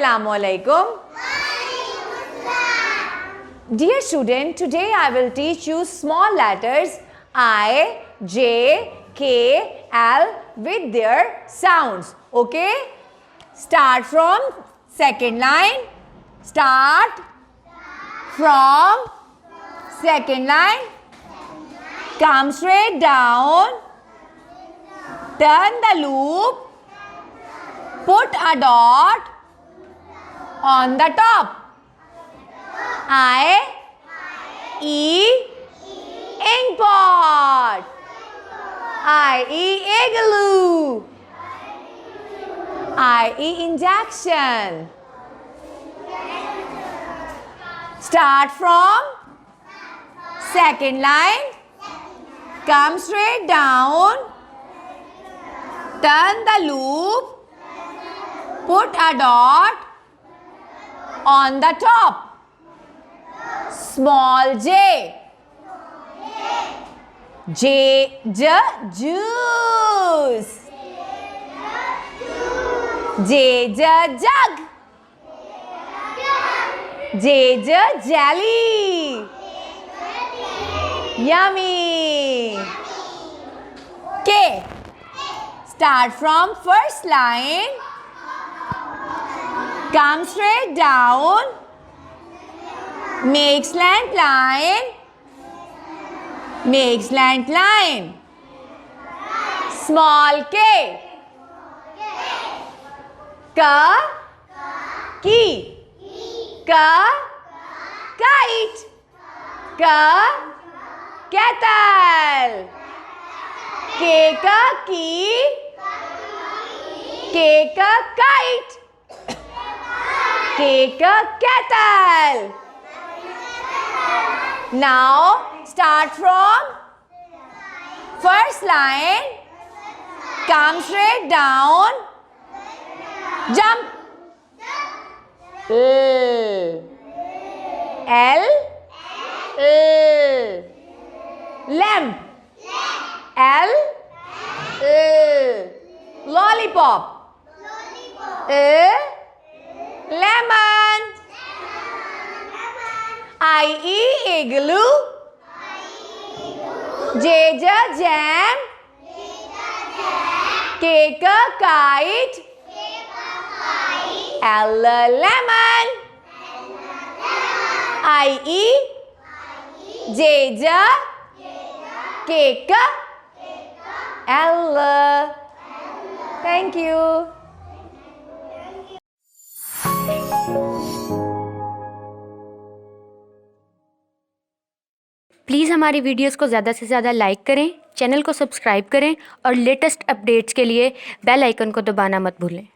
Assalamualaikum. Dear student, today I will teach you small letters I, J, K, L with their sounds. Okay? Start from second line. Start from second line. Come straight down. Turn the loop. Put a dot on the top. I, E, ink pot. I, E, igloo. I, E, injection. Start from second line. Come straight down. Turn the loop. Put a dot on the top. Small j. J, juice. J, jug. J, jelly. Yummy. K. Start from first line. Come straight down. Make slant line. Make slant line. Small k. Key. Kite. Kettle. Key. Kite. Kettle. Now start from first line. Come straight down. Jump. L. Lamp. L. Lollipop. Lemon. I, E, igloo. J, jam. K, kite. L, lemon. I, E, J, K, L. Thank you. Please हमारी videos को ज़्यादा से ज़्यादा like करें, channel को subscribe करें और latest updates के लिए बेल आइकन को दबाना मत भूलें।